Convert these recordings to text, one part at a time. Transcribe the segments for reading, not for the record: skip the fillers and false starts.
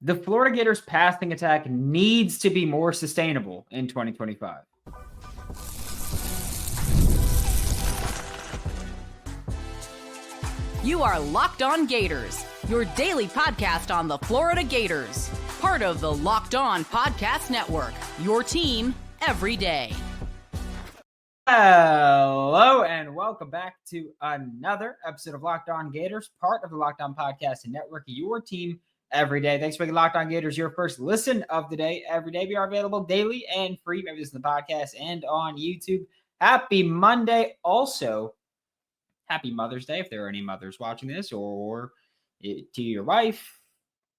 The Florida Gators passing attack needs to be more sustainable in 2025. You are Locked On Gators, your daily podcast on the Florida Gators. Part of the Locked On Podcast Network, your team every day. Hello and welcome back to another episode of Locked On Gators, part of the Locked On Podcast Network, your team every day. Thanks for making Locked On Gators your first listen of the day every day. We are available daily and free, maybe this is the podcast and on YouTube. Happy Monday. Also, happy Mother's Day if there are any mothers watching this, or to your wife,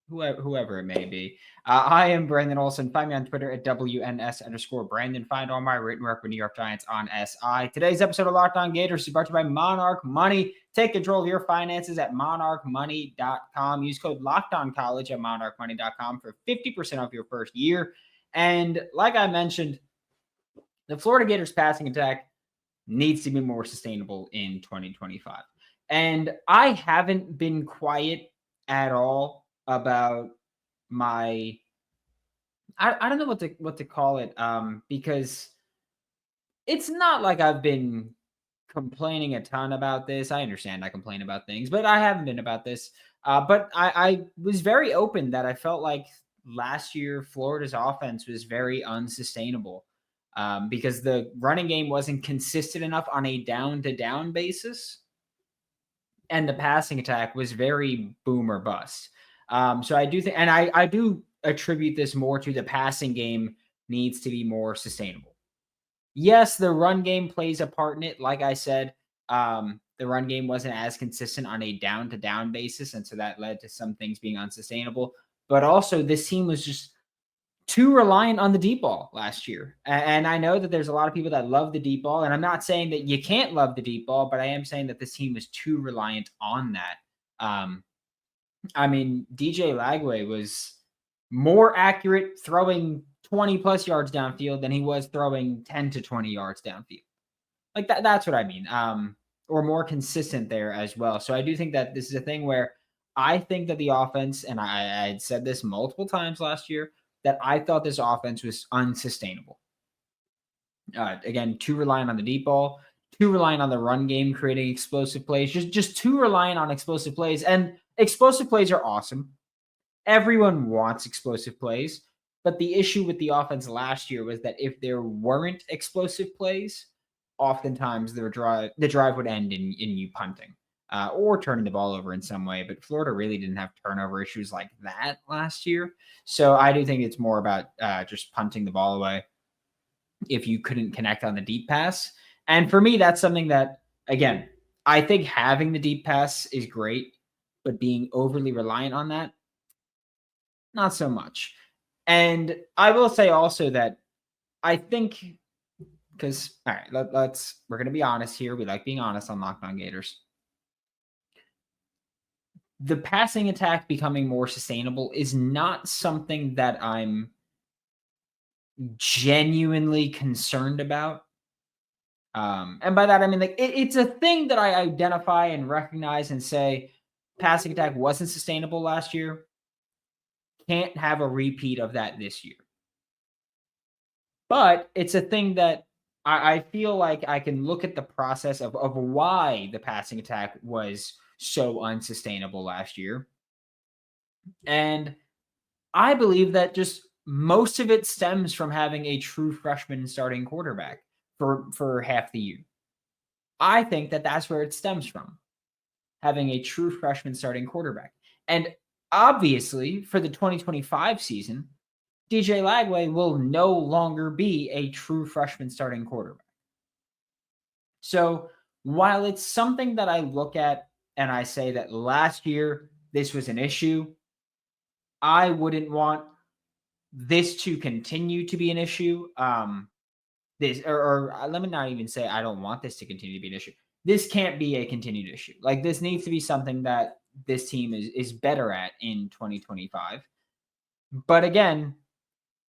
whoever it may be. I am Brandon Olsen. Find me on Twitter at WNS_Brandon. Find all my written work with New York Giants on SI. Today's episode of Locked On Gators is brought to you by Monarch Money. Take control of your finances at monarchmoney.com. Use code LOCKEDONCollege at monarchmoney.com for 50% off your first year. And like I mentioned, the Florida Gators passing attack needs to be more sustainable in 2025. And I haven't been quiet at all about my I don't know what to call it, because it's not like I've been complaining a ton about this. I understand I complain about things, but I haven't been about this. But I was very open that I felt like last year Florida's offense was very unsustainable. Because the running game wasn't consistent enough on a down-to-down basis, and the passing attack was very boom or bust. So I do think, and I do attribute this more to the passing game needs to be more sustainable. Yes, the run game plays a part in it. Like I said, the run game wasn't as consistent on a down-to-down basis, and so that led to some things being unsustainable. But also, this team was just too reliant on the deep ball last year. And I know that there's a lot of people that love the deep ball, and I'm not saying that you can't love the deep ball, but I am saying that this team was too reliant on that. I mean, DJ Lagway was more accurate throwing 20 plus yards downfield than he was throwing 10 to 20 yards downfield. Like that's what I mean. Or more consistent there as well. So I do think that this is a thing where I think that the offense, and I had said this multiple times last year, that I thought this offense was unsustainable. Again, too reliant on the deep ball, too reliant on the run game, creating explosive plays, just too reliant on explosive plays. And explosive plays are awesome. Everyone wants explosive plays. But the issue with the offense last year was that if there weren't explosive plays, oftentimes the drive would end in you punting. Or turning the ball over in some way. But Florida really didn't have turnover issues like that last year. So I do think it's more about just punting the ball away if you couldn't connect on the deep pass. And for me, that's something that, again, I think having the deep pass is great, but being overly reliant on that, not so much. And I will say also that I think, because, all right, we're going to be honest here. We like being honest on Locked On Gators. The passing attack becoming more sustainable is not something that I'm genuinely concerned about. And by that, I mean, like, it's a thing that I identify and recognize and say, passing attack wasn't sustainable last year. Can't have a repeat of that this year. But it's a thing that I feel like I can look at the process of why the passing attack was so unsustainable last year. And I believe that just most of it stems from having a true freshman starting quarterback for half the year. I think that that's where it stems from, having a true freshman starting quarterback. And obviously, for the 2025 season, DJ Lagway will no longer be a true freshman starting quarterback. So while it's something that I look at and I say that last year this was an issue, I wouldn't want this to continue to be an issue. Let me not even say I don't want this to continue to be an issue. This can't be a continued issue. Like, this needs to be something that this team is better at in 2025. But again,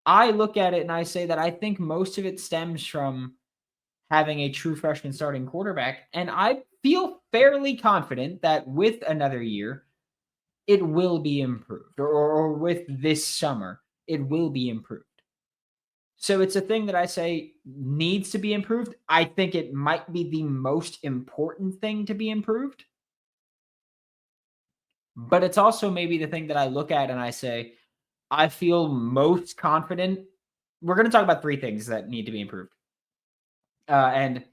I look at it and I say that I think most of it stems from having a true freshman starting quarterback. And I feel fairly confident that with another year, it will be improved, or with this summer, it will be improved. So it's a thing that I say needs to be improved. I think it might be the most important thing to be improved. But it's also maybe the thing that I look at and I say, I feel most confident. We're going to talk about three things that need to be improved. And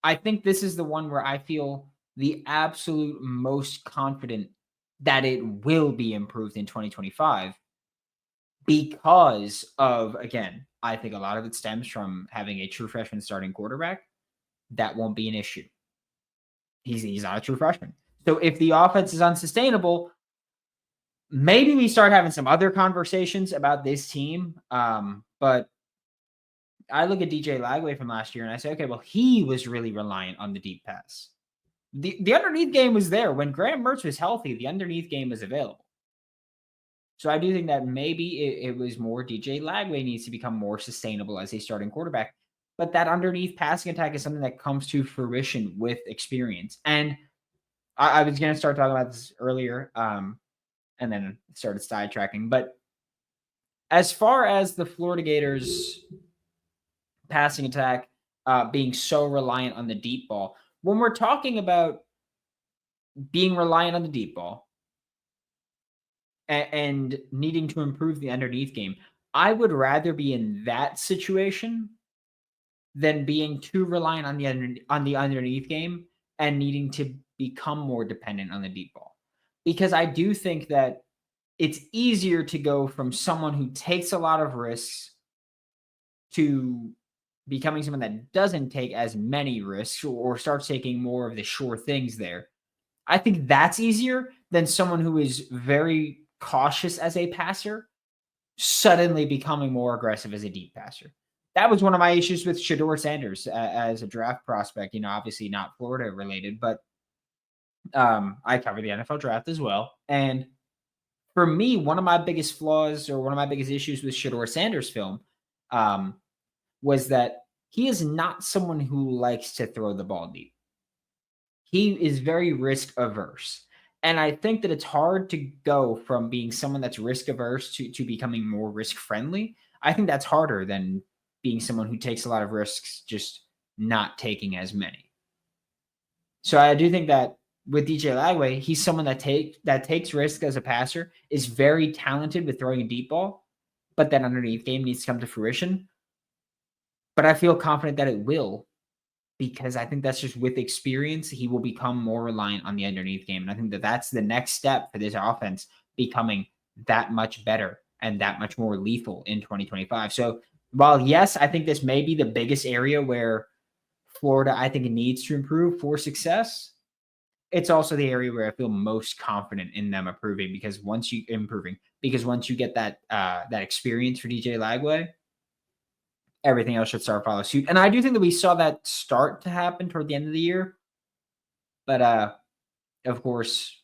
I think this is the one where I feel the absolute most confident that it will be improved in 2025 because of, again, I think a lot of it stems from having a true freshman starting quarterback. That won't be an issue. He's not a true freshman. So if the offense is unsustainable, maybe we start having some other conversations about this team. But I look at DJ Lagway from last year and I say, okay, well, he was really reliant on the deep pass. The underneath game was there. When Graham Mertz was healthy, the underneath game was available. So I do think that maybe it was more DJ Lagway needs to become more sustainable as a starting quarterback. But that underneath passing attack is something that comes to fruition with experience. And I was going to start talking about this earlier, and then started sidetracking. But as far as the Florida Gators passing attack being so reliant on the deep ball, when we're talking about being reliant on the deep ball and needing to improve the underneath game, I would rather be in that situation than being too reliant on the underneath game and needing to become more dependent on the deep ball. Because I do think that it's easier to go from someone who takes a lot of risks to becoming someone that doesn't take as many risks or starts taking more of the sure things there. I think that's easier than someone who is very cautious as a passer suddenly becoming more aggressive as a deep passer. That was one of my issues with Shedeur Sanders as a draft prospect. Obviously not Florida related, but I cover the NFL draft as well. And for me, one of my biggest flaws or one of my biggest issues with Shedeur Sanders' film was that he is not someone who likes to throw the ball deep. He is very risk averse. And I think that it's hard to go from being someone that's risk averse to becoming more risk friendly. I think that's harder than being someone who takes a lot of risks, just not taking as many. So I do think that with DJ Lagway, he's someone that takes risk as a passer, is very talented with throwing a deep ball, but that underneath game needs to come to fruition. But I feel confident that it will, because I think that's just with experience, he will become more reliant on the underneath game. And I think that that's the next step for this offense becoming that much better and that much more lethal in 2025. So while, yes, I think this may be the biggest area where Florida, I think, needs to improve for success, it's also the area where I feel most confident in them improving, because once you get that that experience for DJ Lagway, everything else should start follow suit. And I do think that we saw that start to happen toward the end of the year. But of course,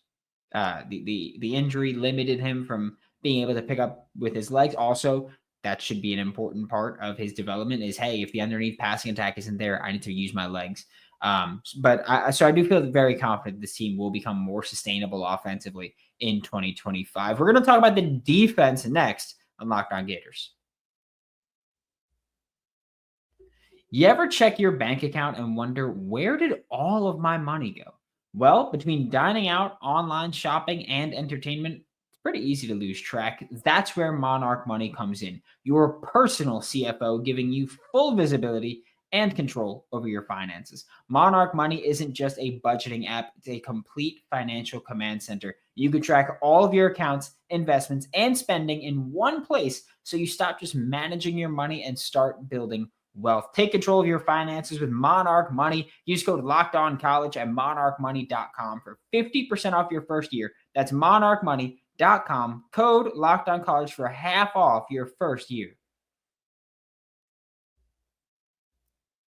the injury limited him from being able to pick up with his legs. Also, that should be an important part of his development is, hey, if the underneath passing attack isn't there, I need to use my legs. But I do feel very confident this team will become more sustainable offensively in 2025. We're going to talk about the defense next on Locked On Gators. You ever check your bank account and wonder, where did all of my money go? Well, between dining out, online shopping, and entertainment, it's pretty easy to lose track. That's where Monarch Money comes in, your personal CFO, giving you full visibility and control over your finances. Monarch Money isn't just a budgeting app, it's a complete financial command center. You can track all of your accounts, investments, and spending in one place, so you stop just managing your money and start building wealth. Take control of your finances with Monarch Money. Use code LOCKEDONCollege at monarchmoney.com for 50% off your first year. That's monarchmoney.com. Code LOCKEDONCollege for half off your first year.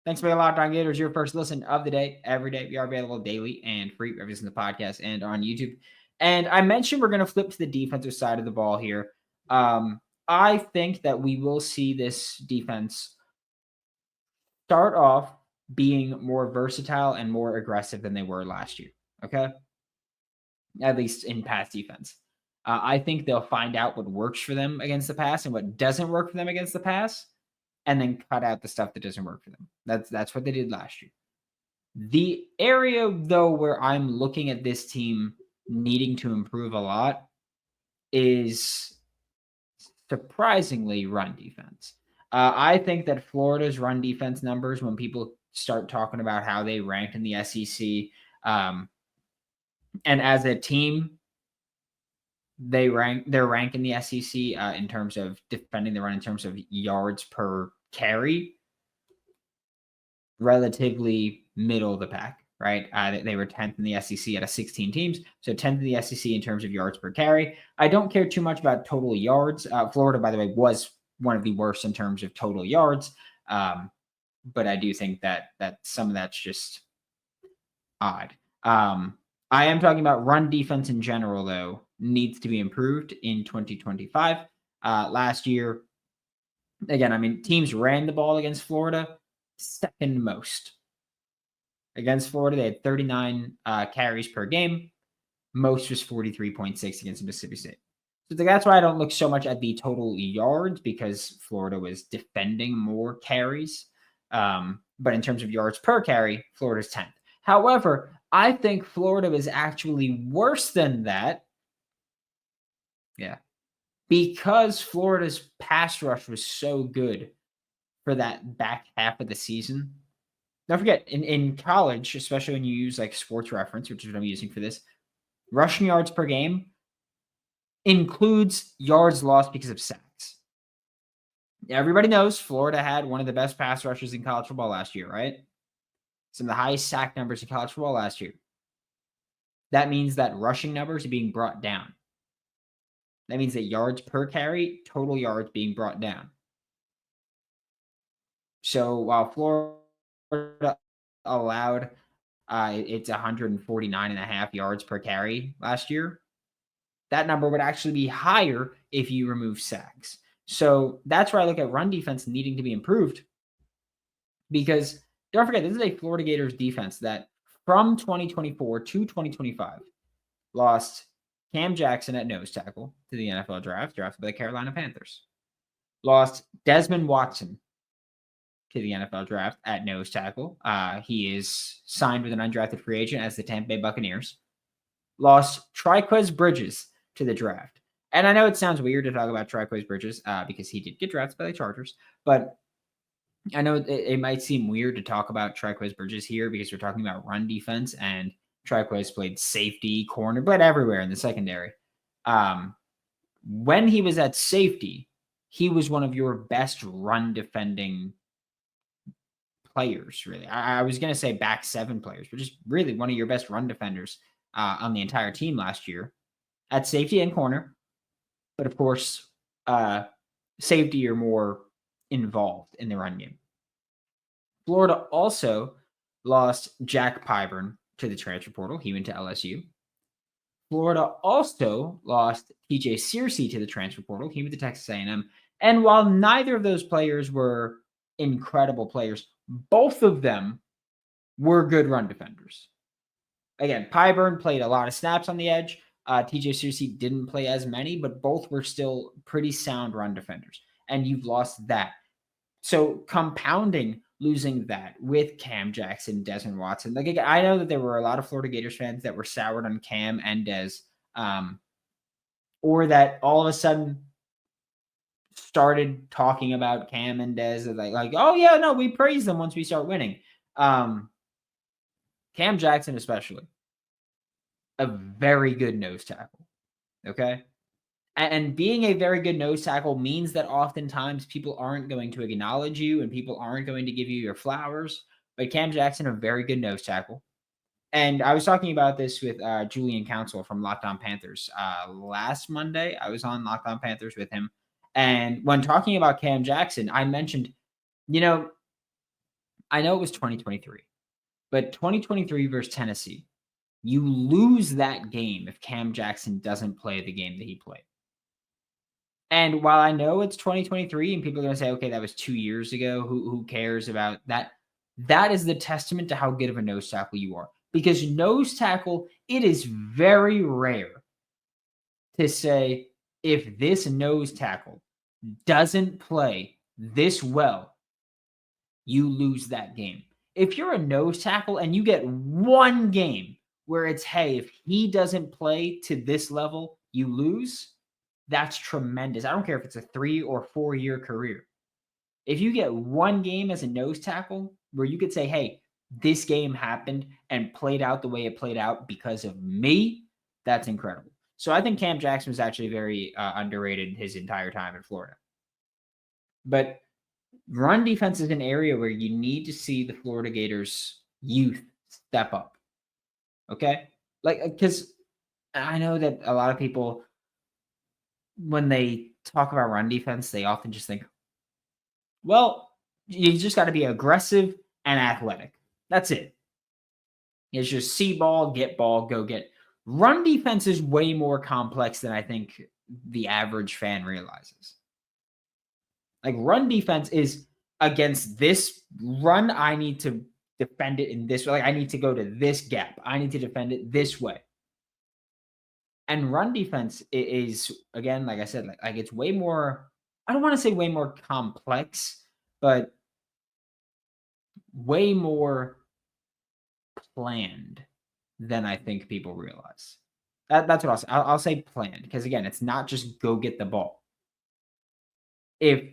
Thanks for being Locked On Gators, your first listen of the day. Every day we are available daily and free wherever you listen to the podcast and on YouTube. And I mentioned we're going to flip to the defensive side of the ball here. I think that we will see this defense start off being more versatile and more aggressive than they were last year. Okay. At least in pass defense. I think they'll find out what works for them against the pass and what doesn't work for them against the pass, and then cut out the stuff that doesn't work for them. That's what they did last year. The area, though, where I'm looking at this team needing to improve a lot is surprisingly run defense. I think that Florida's run defense numbers, when people start talking about how they rank in the SEC, and as a team, their rank in the SEC in terms of defending the run, in terms of yards per carry, relatively middle of the pack, right? They were 10th in the SEC out of 16 teams, so 10th in the SEC in terms of yards per carry. I don't care too much about total yards. Florida, by the way, was one of the worst in terms of total yards, but I do think that some of that's just odd. I am talking about run defense in general, though, needs to be improved in 2025. Last year, again, I mean, teams ran the ball against Florida second most. Against Florida, they had 39 carries per game. Most was 43.6 against Mississippi State. So that's why I don't look so much at the total yards, because Florida was defending more carries. But in terms of yards per carry, Florida's 10th. However, I think Florida was actually worse than that. Yeah. Because Florida's pass rush was so good for that back half of the season. Don't forget, in college, especially when you use like Sports Reference, which is what I'm using for this, rushing yards per game includes yards lost because of sacks. Everybody knows Florida had one of the best pass rushers in college football last year, right? Some of the highest sack numbers in college football last year. That means that rushing numbers are being brought down. That means that yards per carry, total yards being brought down. So while Florida allowed it's 149.5 yards per carry last year, that number would actually be higher if you remove sacks. So that's where I look at run defense needing to be improved, because don't forget, this is a Florida Gators defense that from 2024 to 2025 lost Cam Jackson at nose tackle to the NFL draft, drafted by the Carolina Panthers. Lost Desmond Watson to the NFL draft at nose tackle. He is signed with an undrafted free agent as the Tampa Bay Buccaneers. Lost Triquez Bridges to the draft. And I know it sounds weird to talk about Triquez Bridges because he did get drafted by the Chargers, but I know it might seem weird to talk about Triquez Bridges here because we're talking about run defense, and Triquez played safety, corner, but everywhere in the secondary. When he was at safety, he was one of your best run defending players, really. I was going to say back seven players, but just really one of your best run defenders on the entire team last year at safety and corner. But of course, safety are more involved in the run game. Florida also lost Jack Pyburn to the transfer portal. He went to LSU. Florida also lost TJ Searcy to the transfer portal. He went to Texas A&M. And while neither of those players were incredible players, both of them were good run defenders. Again, Pyburn played a lot of snaps on the edge. TJ Searcy didn't play as many, but both were still pretty sound run defenders. And you've lost that. So compounding losing that with Cam Jackson, Desmond Watson. Like, I know that there were a lot of Florida Gators fans that were soured on Cam and Des, or that all of a sudden started talking about Cam and Des like, oh yeah, no, we praise them once we start winning. Cam Jackson especially, a very good nose tackle. Okay. And being a very good nose tackle means that oftentimes people aren't going to acknowledge you and people aren't going to give you your flowers. But Cam Jackson, a very good nose tackle. And I was talking about this with Julian Council from Locked On Panthers last Monday. I was on Locked On Panthers with him. And when talking about Cam Jackson, I mentioned, I know it was 2023, but 2023 versus Tennessee, you lose that game if Cam Jackson doesn't play the game that he played. And while I know it's 2023 and people are going to say, okay, that was 2 years ago, who cares about that? That is the testament to how good of a nose tackle you are. Because nose tackle, it is very rare to say, if this nose tackle doesn't play this well, you lose that game. If you're a nose tackle and you get one game where it's, hey, if he doesn't play to this level, you lose, that's tremendous. I don't care if it's a 3 or 4 year career. If you get one game as a nose tackle where you could say, hey, this game happened and played out the way it played out because of me, that's incredible. So I think Cam Jackson was actually very underrated his entire time in Florida. But run defense is an area where you need to see the Florida Gators youth step up. Okay? Like, because I know that a lot of people, when they talk about run defense, they often just think, well, you just got to be aggressive and athletic. That's it. It's just see ball, go get. Run defense is way more complex than I think the average fan realizes. Like, run defense is against this run, I need to defend it in this way. Like, I need to go to this gap. I need to defend it this way. And run defense is, again, like I said, like it's way more, I don't want to say way more complex, but way more planned than I think people realize. That's what I'll say planned, because again, it's not just go get the ball. If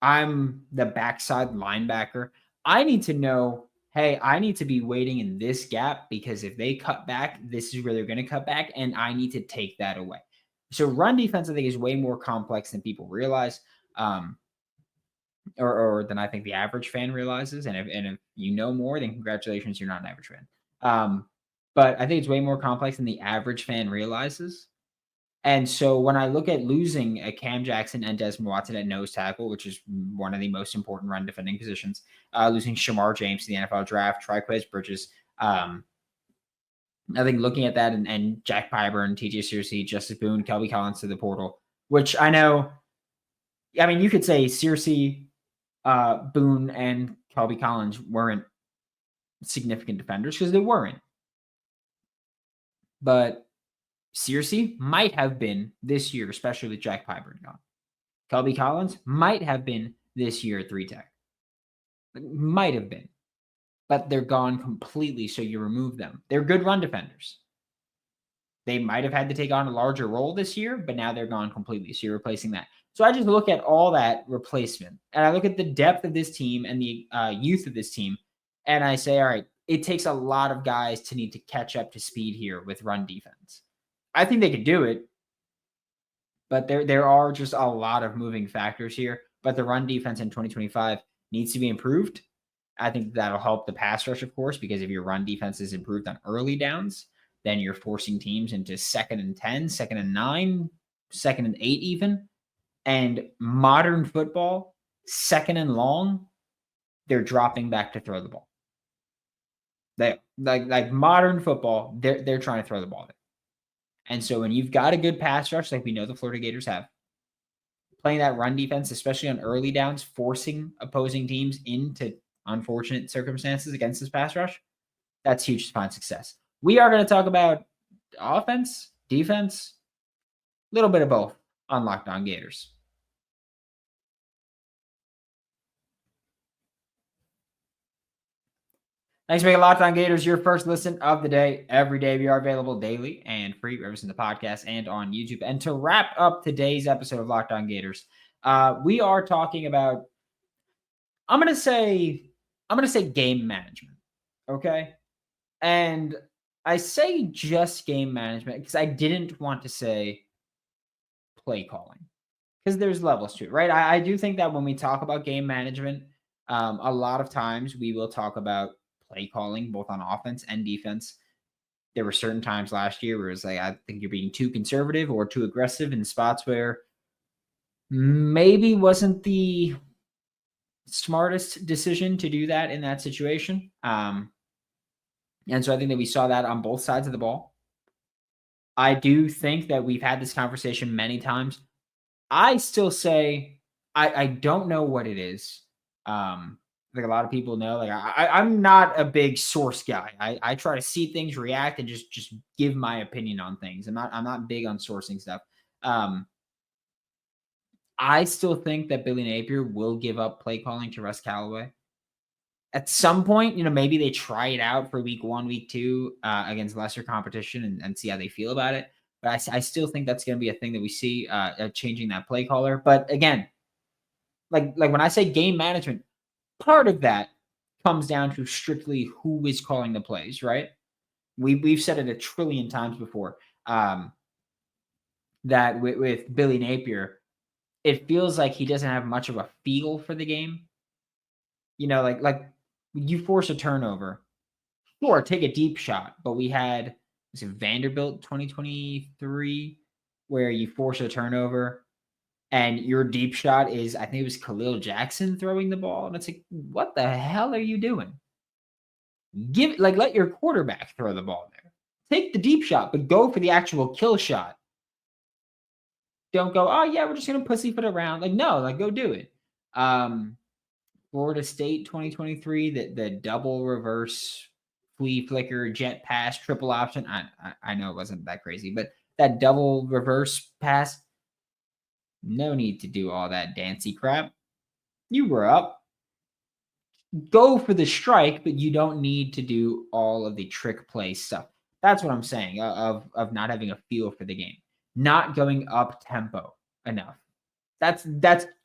I'm the backside linebacker, I need to know, hey, I need to be waiting in this gap because if they cut back, this is where they're going to cut back, and I need to take that away. So run defense, I think, is way more complex than people realize, or than I think the average fan realizes. And if you know more, then congratulations, you're not an average fan. But I think it's way more complex than the average fan realizes. And so when I look at losing a Cam Jackson and Desmond Watson at nose tackle, which is one of the most important run defending positions, losing Shamar James to the NFL draft, Triquez Bridges, I think looking at that and Jack Pyburn, TJ Searcy, Justice Boone, Kelby Collins to the portal, which I know, I mean, you could say Searcy, Boone, and Kelby Collins weren't significant defenders because they weren't. But Searcy might have been this year, especially with Jack Pyburn gone. Kelby Collins might have been this year at 3-tech. Might have been. But they're gone completely, so you remove them. They're good run defenders. They might have had to take on a larger role this year, but now they're gone completely, so you're replacing that. So I just look at all that replacement, and I look at the depth of this team and the youth of this team, and I say, all right, it takes a lot of guys to need to catch up to speed here with run defense. I think they could do it, but there are just a lot of moving factors here. But the run defense in 2025 needs to be improved. I think that'll help the pass rush, of course, because if your run defense is improved on early downs, then you're forcing teams into 2nd and 10, 2nd and 9, 2nd and 8 even. And modern football, 2nd and long, they're dropping back to throw the ball. They like modern football, they're trying to throw the ball there. And so when you've got a good pass rush, like we know the Florida Gators have, playing that run defense, especially on early downs, forcing opposing teams into unfortunate circumstances against this pass rush, that's huge to find success. We are going to talk about offense, defense, a little bit of both on Locked On Gators. Thanks for making Locked On Gators your first listen of the day. Every day we are available daily and free wherever it's in the podcast and on YouTube. And to wrap up today's episode of Locked On Gators, we are talking about, I'm gonna say game management. Okay. And I say just game management because I didn't want to say play calling, because there's levels to it, right? I do think that when we talk about game management, a lot of times we will talk about play calling, both on offense and defense. There were certain times last year where it was like, I think you're being too conservative or too aggressive in spots where maybe wasn't the smartest decision to do that in that situation. And so I think that we saw that on both sides of the ball. I do think that we've had this conversation many times. I still say I don't know what it is. Like a lot of people know, like I'm not a big source guy. I try to see things, react, and just give my opinion on things. I'm not big on sourcing stuff. I still think that Billy Napier will give up play calling to Russ Callaway. At some point, maybe they try it out for week 1, week 2 against lesser competition and see how they feel about it. But I still think that's going to be a thing that we see changing that play caller. But again, like when I say game management, part of that comes down to strictly who is calling the plays, right? We've said it a trillion times before that with Billy Napier, it feels like he doesn't have much of a feel for the game. Like you force a turnover, sure, take a deep shot. But we had Vanderbilt 2023 where you force a turnover and your deep shot is, I think it was Khalil Jackson throwing the ball. And it's like, what the hell are you doing? Let your quarterback throw the ball there. Take the deep shot, but go for the actual kill shot. Don't go, oh yeah, we're just gonna pussyfoot around. No, go do it. Florida State 2023, the double reverse flea flicker jet pass triple option. I know it wasn't that crazy, but that double reverse pass, no need to do all that dancy crap. You were up. Go for the strike, but you don't need to do all of the trick play stuff. That's what I'm saying of not having a feel for the game, not going up tempo enough. That's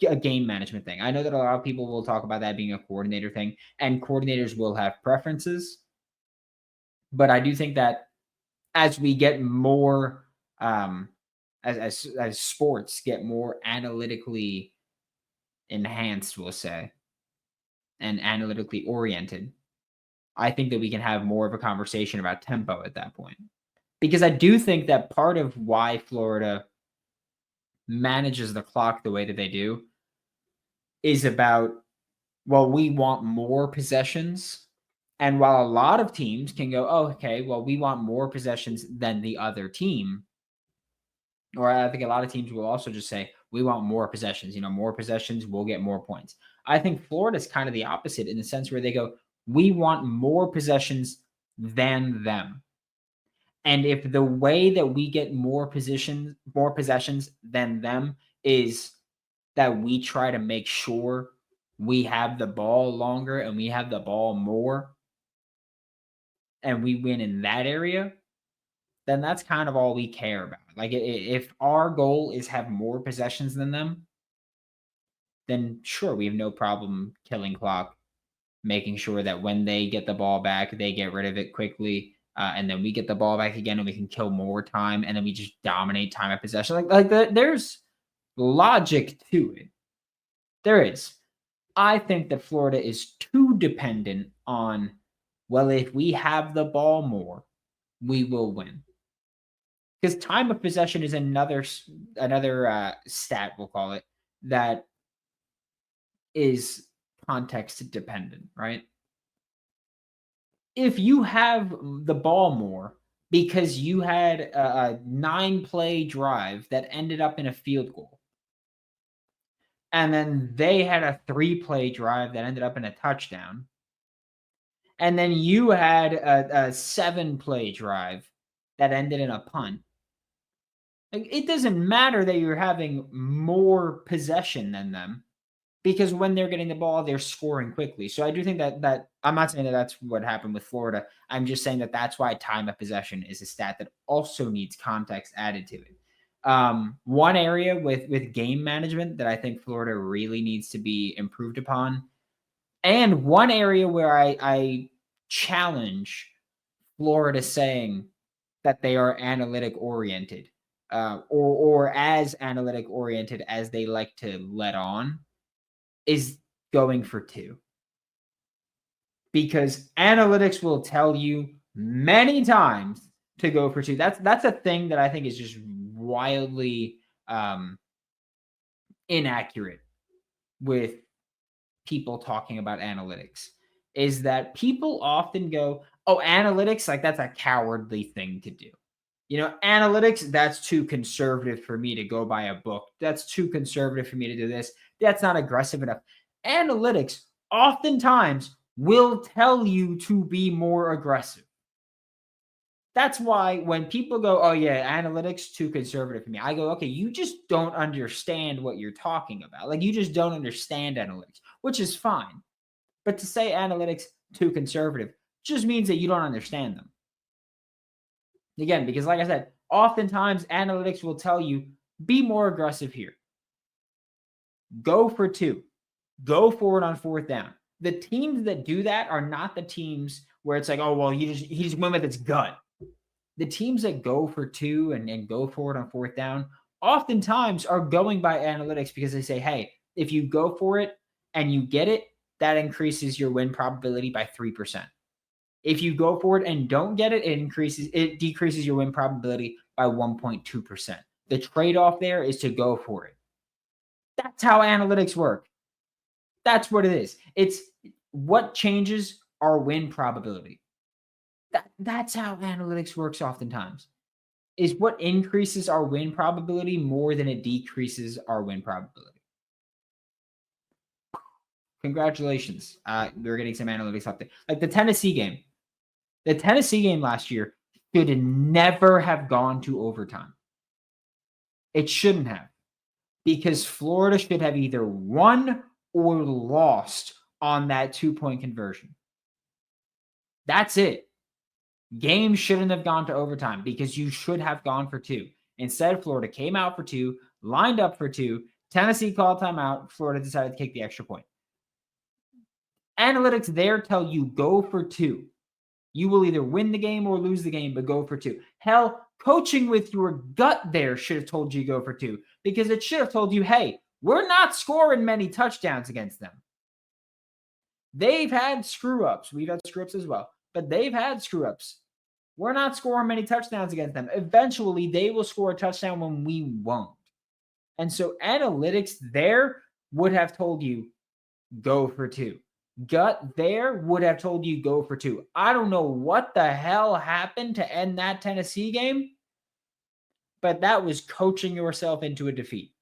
a game management thing. I know that a lot of people will talk about that being a coordinator thing, and coordinators will have preferences. But I do think that as we get more, as sports get more analytically enhanced, we'll say, and analytically oriented, I think that we can have more of a conversation about tempo at that point. Because I do think that part of why Florida manages the clock the way that they do is about, well, we want more possessions. And while a lot of teams can go, oh, okay, well, we want more possessions than the other team. Or I think a lot of teams will also just say, we want more possessions. More possessions, we'll get more points. I think Florida's kind of the opposite in the sense where they go, we want more possessions than them. And if the way that we get more possessions than them is that we try to make sure we have the ball longer and we have the ball more and we win in that area, then that's kind of all we care about. If our goal is have more possessions than them, then sure, we have no problem killing clock, making sure that when they get the ball back, they get rid of it quickly. And then we get the ball back again and we can kill more time. And then we just dominate time of possession. There's logic to it. There is. I think that Florida is too dependent on, well, if we have the ball more, we will win. Because time of possession is another stat, we'll call it, that is context dependent, right? If you have the ball more because you had a 9-play drive that ended up in a field goal, and then they had a 3-play drive that ended up in a touchdown, and then you had a 7-play drive that ended in a punt, it doesn't matter that you're having more possession than them, because when they're getting the ball, they're scoring quickly. So I do think that I'm not saying that that's what happened with Florida. I'm just saying that that's why time of possession is a stat that also needs context added to it. One area with game management that I think Florida really needs to be improved upon, and one area where I challenge Florida saying that they are analytic oriented, or as analytic oriented as they like to let on, is going for 2. Because analytics will tell you many times to go for 2. That's a thing that I think is just wildly inaccurate with people talking about analytics, is that people often go, oh, analytics, that's a cowardly thing to do. Analytics, that's too conservative for me to go buy a book. That's too conservative for me to do this. That's not aggressive enough. Analytics oftentimes will tell you to be more aggressive. That's why when people go, oh yeah, analytics too conservative for me, I go, okay, you just don't understand what you're talking about. Like you just don't understand analytics, which is fine. But to say analytics too conservative just means that you don't understand them. Again, because like I said, oftentimes analytics will tell you, be more aggressive here. Go for 2. Go forward on 4th down. The teams that do that are not the teams where it's like, oh, well, he just went with his gut. The teams that go for 2 and go forward on 4th down oftentimes are going by analytics because they say, hey, if you go for it and you get it, that increases your win probability by 3%. If you go for it and don't get it, it decreases your win probability by 1.2%. The trade-off there is to go for it. That's how analytics work. That's what it is. It's what changes our win probability. That's how analytics works oftentimes. Is what increases our win probability more than it decreases our win probability. Congratulations. We're getting some analytics up there. Like the Tennessee game. The Tennessee game last year should never have gone to overtime. It shouldn't have. Because Florida should have either won or lost on that 2-point conversion. That's it. Game shouldn't have gone to overtime because you should have gone for 2. Instead, Florida came out for 2, lined up for 2. Tennessee called timeout. Florida decided to kick the extra point. Analytics there tell you go for 2. You will either win the game or lose the game, but go for 2. Hell, coaching with your gut there should have told you go for 2 because it should have told you, hey, we're not scoring many touchdowns against them. They've had screw-ups. We've had screw-ups as well, but they've had screw-ups. We're not scoring many touchdowns against them. Eventually, they will score a touchdown when we won't. And so analytics there would have told you go for 2. Gut there would have told you go for 2. I don't know what the hell happened to end that Tennessee game, but that was coaching yourself into a defeat.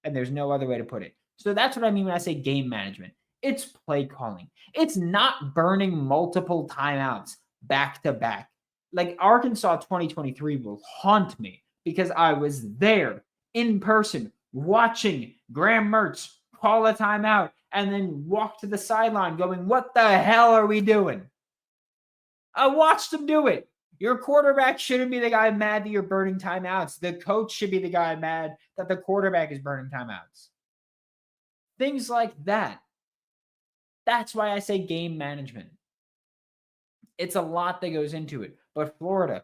And there's no other way to put it. So that's what I mean when I say game management. It's play calling. It's not burning multiple timeouts back to back. Like Arkansas 2023 will haunt me because I was there in person watching Graham Mertz call a timeout and then walk to the sideline going, what the hell are we doing? I watched him do it. Your quarterback shouldn't be the guy mad that you're burning timeouts. The coach should be the guy mad that the quarterback is burning timeouts. Things like that. That's why I say game management. It's a lot that goes into it. But Florida,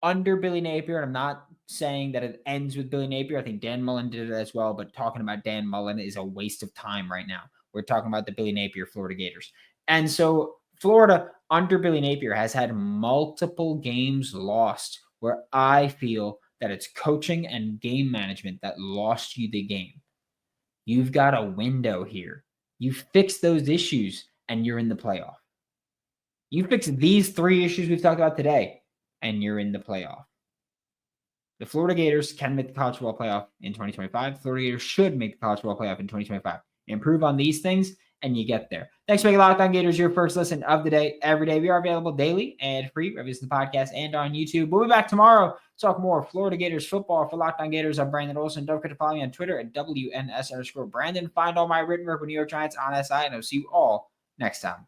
under Billy Napier, and I'm not saying that it ends with Billy Napier. I think Dan Mullen did it as well, but talking about Dan Mullen is a waste of time right now. We're talking about the Billy Napier Florida Gators. And so Florida, under Billy Napier, has had multiple games lost where I feel that it's coaching and game management that lost you the game. You've got a window here. You fix those issues and you're in the playoff. You fix these 3 issues we've talked about today and you're in the playoff. The Florida Gators can make the college football playoff in 2025. The Florida Gators should make the college football playoff in 2025. Improve on these things and you get there. Thanks for making Locked On Gators your first listen of the day every day. We are available daily and free, wherever you listen to the podcast and on YouTube. We'll be back tomorrow to talk more Florida Gators football. For Locked On Gators, I'm Brandon Olsen. Don't forget to follow me on Twitter at WNS_Brandon. Find all my written work with New York Giants on SI, and I'll see you all next time.